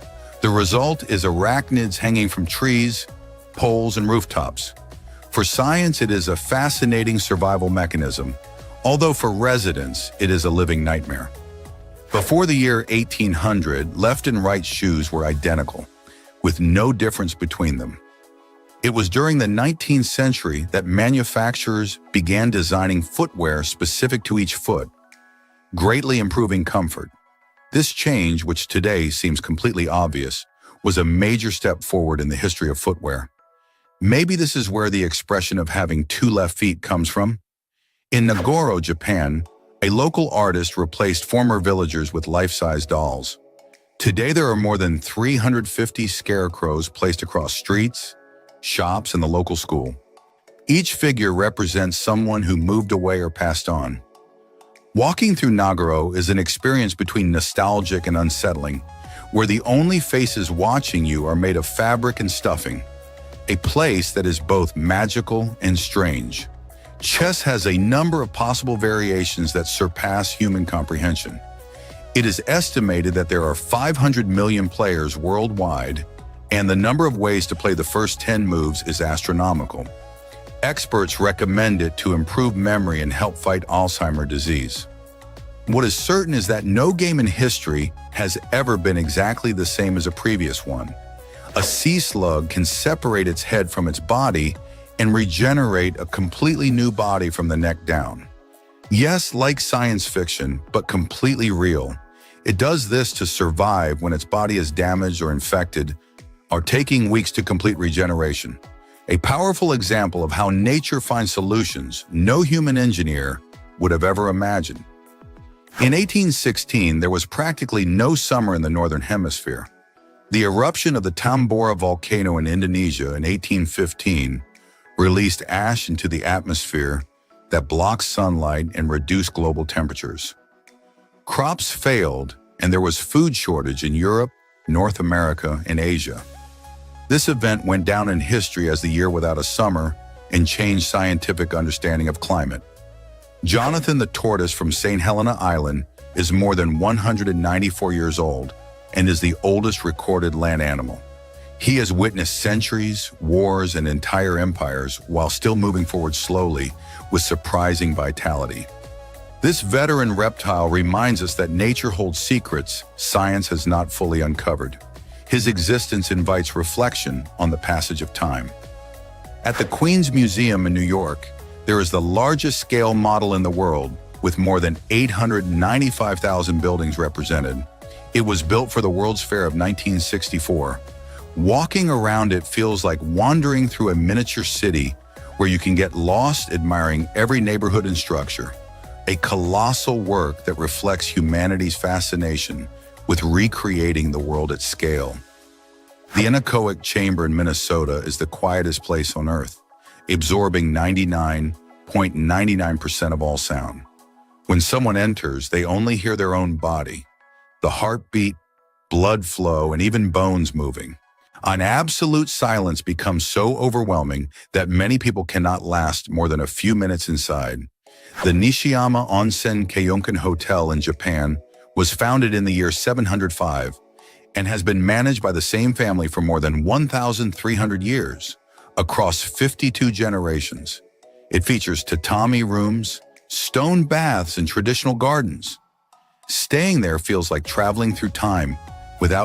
the result is arachnids hanging from trees, poles, and rooftops. For science, it is a fascinating survival mechanism, although for residents, it is a living nightmare. Before the year 1800, left and right shoes were identical, with no difference between them. It was during the 19th century that manufacturers began designing footwear specific to each foot, greatly improving comfort. This change, which today seems completely obvious, was a major step forward in the history of footwear. Maybe this is where the expression of having 2 left feet comes from. In Nagoro, Japan, a local artist replaced former villagers with life-size dolls. Today, there are more than 350 scarecrows placed across streets, shops, and the local school. Each figure represents someone who moved away or passed on. Walking through Nagoro is an experience between nostalgic and unsettling, where the only faces watching you are made of fabric and stuffing, a place that is both magical and strange. Chess has a number of possible variations that surpass human comprehension. It is estimated that there are 500 million players worldwide, and the number of ways to play the first 10 moves is astronomical. Experts recommend it to improve memory and help fight Alzheimer's disease. What is certain is that no game in history has ever been exactly the same as a previous one. A sea slug can separate its head from its body and regenerate a completely new body from the neck down. Yes, like science fiction, but completely real. It does this to survive when its body is damaged or infected, or taking weeks to complete regeneration. A powerful example of how nature finds solutions no human engineer would have ever imagined. In 1816, there was practically no summer in the Northern Hemisphere. The eruption of the Tambora volcano in Indonesia in 1815 released ash into the atmosphere that blocks sunlight and reduced global temperatures. Crops failed, and there was food shortage in Europe, North America, and Asia. This event went down in history as the year without a summer and changed scientific understanding of climate. Jonathan the tortoise from St. Helena Island is more than 194 years old and is the oldest recorded land animal. He has witnessed centuries, wars, and entire empires while still moving forward slowly with surprising vitality. This veteran reptile reminds us that nature holds secrets science has not fully uncovered. His existence invites reflection on the passage of time. At the Queen's Museum in New York, there is the largest scale model in the world with more than 895,000 buildings represented. It was built for the World's Fair of 1964. Walking around it feels like wandering through a miniature city where you can get lost admiring every neighborhood and structure. A colossal work that reflects humanity's fascination with recreating the world at scale. The anechoic chamber in Minnesota is the quietest place on Earth, absorbing 99.99% of all sound. When someone enters, they only hear their own body, the heartbeat, blood flow, and even bones moving. An absolute silence becomes so overwhelming that many people cannot last more than a few minutes inside. The Nishiyama Onsen Keionkan Hotel in Japan was founded in the year 705 and has been managed by the same family for more than 1,300 years, across 52 generations. It features tatami rooms, stone baths, and traditional gardens. Staying there feels like traveling through time without